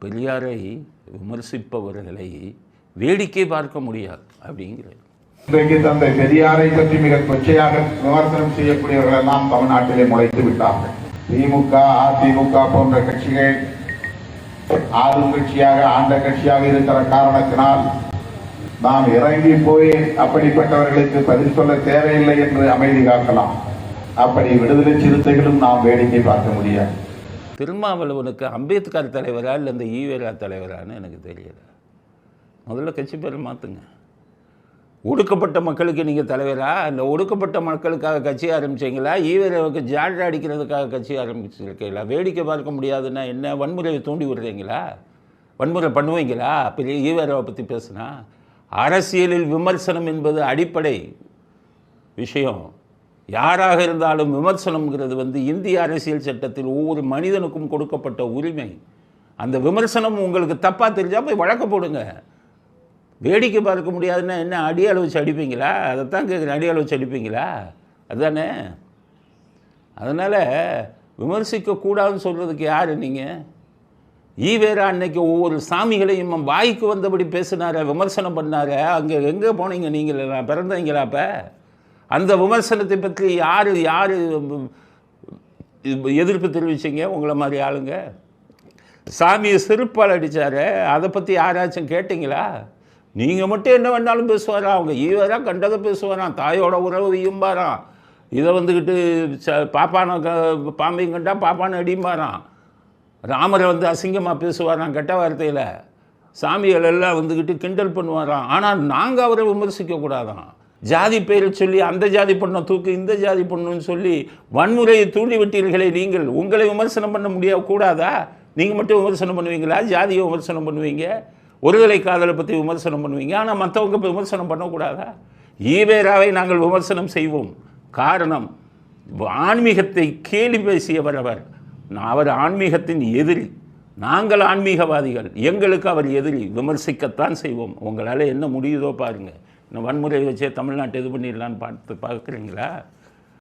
பெரியாரை விமர்சிப்பவர்களை வேடிக்கை பார்க்க முடியாது அப்படிங்கிறது. இன்றைக்கு தந்தை பெரியாரை பற்றி மிக கொச்சையாக விமர்சனம் செய்யக்கூடியவர்கள் எல்லாம் தமிழ்நாட்டிலே முளைத்து விட்டார்கள். திமுக, அதிமுக போன்ற கட்சிகள் ஆளும் கட்சியாக ஆண்ட கட்சியாக இருக்கிற காரணத்தினால் நாம் இறங்கி போய் அப்படிப்பட்டவர்களுக்கு பதில் சொல்ல தேவையில்லை என்று அமைதி காக்கலாம். அப்படி விடுதலை சிறுத்தைகளும் நாம் வேடிக்கை பார்க்க முடியாது. திருமாவளவனுக்கு அம்பேத்கர் தலைவரா இல்லை இந்த ஈவேரா தலைவரான்னு எனக்கு தெரியல. முதல்ல கட்சி பேரை மாற்றுங்க. ஒடுக்கப்பட்ட மக்களுக்கு நீங்கள் தலைவரா இல்லை ஒடுக்கப்பட்ட மக்களுக்காக கட்சி ஆரம்பிச்சிங்களா? ஈவேராவுக்கு ஜால்ரா அடிக்கிறதுக்காக கட்சி ஆரம்பிச்சிருக்கீங்களா? வேடிக்கை பார்க்க முடியாதுன்னா என்ன? வன்முறையை தூண்டி விடுறீங்களா? வன்முறை பண்ணுவீங்களா? பெரிய ஈவேராவை பற்றி பேசுனா அரசியலில் விமர்சனம் என்பது அடிப்படை விஷயம். யாராக இருந்தாலும் விமர்சனம்ங்கிறது இந்திய அரசியல் சட்டத்தில் ஒவ்வொரு மனிதனுக்கும் கொடுக்கப்பட்ட உரிமை. அந்த விமர்சனம் உங்களுக்கு தப்பாக தெரிஞ்சால் போய் வழக்க போடுங்க. வேடிக்கை பார்க்க முடியாதுன்னா என்ன? அடியால் வச்சு அடிப்பீங்களா? அதைத்தான் கேட்குறேன். அடியால் வச்சு அடிப்பீங்களா? அதுதானே. அதனால் விமர்சிக்கக்கூடாதுன்னு சொல்கிறதுக்கு யார் நீங்கள்? ஈவேரா அன்னைக்கு ஒவ்வொரு சாமிகளையும் வாய்க்கு வந்தபடி பேசினார, விமர்சனம் பண்ணார. அங்கே எங்கே போனீங்க நீங்கள்? பிறந்தீங்களா? அப்போ அந்த விமர்சனத்தை பற்றி யார் எதிர்ப்பு தெரிவிச்சிங்க? உங்களை மாதிரி ஆளுங்க. சாமியை செருப்பால் அடித்தார், அதை பற்றி யாராச்சும் கேட்டிங்களா? நீங்கள் மட்டும் என்ன வேணாலும் பேசுவாராம். அவங்க ஈவேரா கண்டதை பேசுவாராம். தாயோட உறவு வையும்பாராம். இதை பாப்பான பாம்பையும் கண்டா பாப்பான அடியும்பாராம். ராமரை அசிங்கமாக பேசுவாராம் கெட்ட வார்த்தையில். சாமிகள் எல்லாம் கிண்டல் பண்ணுவாராம். ஆனால் நாங்கள் அவரை விமர்சிக்கக்கூடாதான். ஜாதி பெயரை சொல்லி அந்த ஜாதி பொண்ணை தூக்கு, இந்த ஜாதி பொண்ணுன்னு சொல்லி வன்முறையை தூண்டி விட்டீர்களே நீங்கள். உங்களை விமர்சனம் பண்ண கூடாதா? நீங்கள் மட்டும் விமர்சனம் பண்ணுவீங்களா? ஜாதியை விமர்சனம் பண்ணுவீங்க, ஒருதலை காதலை பற்றி விமர்சனம் பண்ணுவீங்க. ஆனால் மற்றவங்க விமர்சனம் பண்ணக்கூடாதா? ஈவேராவை நாங்கள் விமர்சனம் செய்வோம். காரணம், ஆன்மீகத்தை கேலி பேசியவர் அவர். அவர் ஆன்மீகத்தின் எதிரி. நாங்கள் ஆன்மீகவாதிகள். எங்களுக்கு அவர் எதிரி. விமர்சிக்கத்தான் செய்வோம். உங்களால் என்ன முடியுதோ பாருங்கள். இந்த வன்முறையை வச்சே தமிழ்நாட்டை இது பண்ணிடலான்னு பார்க்குறீங்களா?